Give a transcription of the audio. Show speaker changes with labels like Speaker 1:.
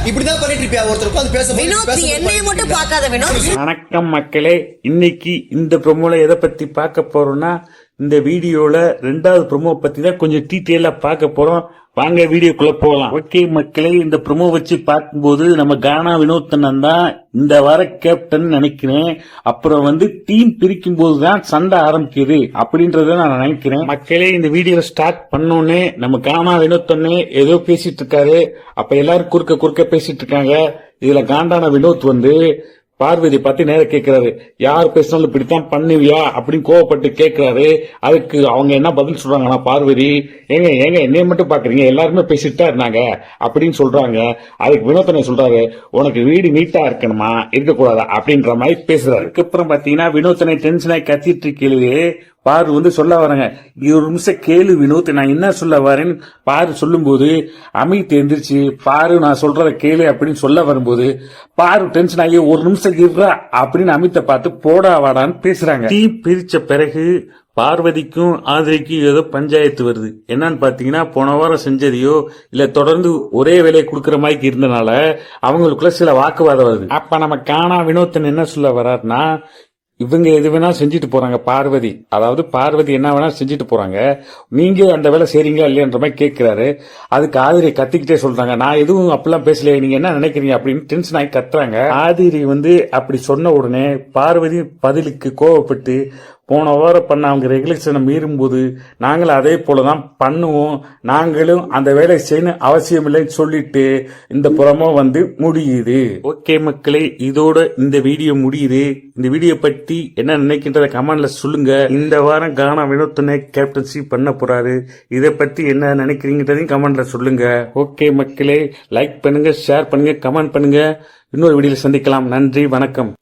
Speaker 1: இப்படிதான் பண்ணிட்டு இருப்பியா ஒருத்தருக்கு அது பேச
Speaker 2: வினோத் என்னைய மட்டும் பார்க்காத வினோத்.
Speaker 3: வணக்கம் மக்களே, இன்னைக்கு இந்த ப்ரோமோல எதை பத்தி பார்க்க போறோம்னா, இந்த வீடியோல 2வது ப்ரோமோ பத்தி தான் கொஞ்சம் டீட்டெயிலா பார்க்க போறோம். வாங்க வீடியோக்குள்ள போகலாம். ஓகே மக்களே, இந்த ப்ரோமோ வச்சு பார்க்கும்போது நம்ம கானா வினோத்தனன் தான் இந்த வார கேப்டன் நினைக்கிறேன். அப்புறம் டீம் பிரிக்கும் போதுதான் சண்டை ஆரம்பிக்குது அப்படின்றத நான் நினைக்கிறேன். மக்களே, இந்த வீடியோ ஸ்டார்ட் பண்ணோன்னே நம்ம கானா வினோத்தனே ஏதோ பேசிட்டு இருக்காரு. அப்ப எல்லாரும் குறுக்க பேசிட்டு இருக்காங்க. இதுல காண்டான வினோத் பார்வதி பார்த்து நேரம் கேட்கிறாரு, யார் பேசினாலும் இப்படித்தான் பண்ணுவியா அப்படின்னு கோவப்பட்டு கேட்கிறாரு. அதுக்கு அவங்க என்ன பதில் சொல்றாங்கன்னா, பார்வதி ஏங்க என்னைய மட்டும் பாக்குறீங்க, எல்லாருமே பேசிட்டு தான் இருந்தாங்க அப்படின்னு சொல்றாங்க. அதுக்கு வினோத்தனை சொல்றாரு, உனக்கு வீடு நீட்டா இருக்கணுமா இருக்கக்கூடாதா அப்படின்ற மாதிரி பேசுறாரு. அதுக்கப்புறம் பாத்தீங்கன்னா வினோத்தனை டென்ஷனாய் கத்திட்டு கேளு. பாரு சொல்ல வரேங்க, ஒரு நிமிஷம் கேளு வினோத், நான் என்ன சொல்ல வரேன்னு பாரு சொல்லும் போது அமித் எந்திரிச்சு பாரு நான் சொல்றத கேளு அப்படின்னு சொல்ல வரும்போது பாரு டென்ஷன் ஆகி ஒரு நிமிஷம் இருறா அப்படின்னு அமித்தை பார்த்து போடா வாடான்னு பேசுறாங்க. டீ பிரிச்ச பிறகு பார்வதிக்கும் ஆதிரிக்கும் ஏதோ பஞ்சாயத்து வருது. என்னன்னு பாத்தீங்கன்னா, போன வாரம் செஞ்சதையோ இல்ல தொடர்ந்து ஒரே வேலையை கொடுக்கற மாதிரி இருந்தனால அவங்களுக்குள்ள சில வாக்குவாதம் வருது. அப்ப நம்ம காணா வினோத்தன் என்ன சொல்ல வர்றாருன்னா, இவங்க எது வேணா செஞ்சுட்டு போறாங்க, பார்வதி என்ன வேணா செஞ்சுட்டு போறாங்க, நீங்க அந்த வேலை செய்றீங்களா இல்லையன்ற மாதிரி கேட்கிறாரு. அதுக்கு ஆதிரி கத்திக்கிட்டே சொல்றாங்க, நான் எதுவும் அப்படிலாம் பேசலையே, நீங்க என்ன நினைக்கிறீங்க அப்படின்னு டென்ஷன் ஆகி கத்துறாங்க. ஆதிரி அப்படி சொன்ன உடனே பார்வதி பதிலுக்கு கோவப்பட்டு, போன வாரம் பண்ண அவங்க ரெகுலேஷனை மீறும் போது நாங்களும் அதே போலதான் பண்ணுவோம், நாங்களும் அந்த வேலை செய்யணும் அவசியம் இல்லைன்னு சொல்லிட்டு இந்த புறமோ முடியுது. ஓகே மக்களே, இதோட இந்த வீடியோ முடியுது. இந்த வீடியோ பத்தி என்ன நினைக்கின்றத கமெண்ட்ல சொல்லுங்க. இந்த வாரம் கானா வினோத்தனை கேப்டன்சி பண்ண போறாரு, இதை பத்தி என்ன நினைக்கிறீங்கன்றதையும் கமெண்ட்ல சொல்லுங்க. ஓகே மக்களே, லைக் பண்ணுங்க, ஷேர் பண்ணுங்க, கமெண்ட் பண்ணுங்க. இன்னொரு வீடியோல சந்திக்கலாம். நன்றி, வணக்கம்.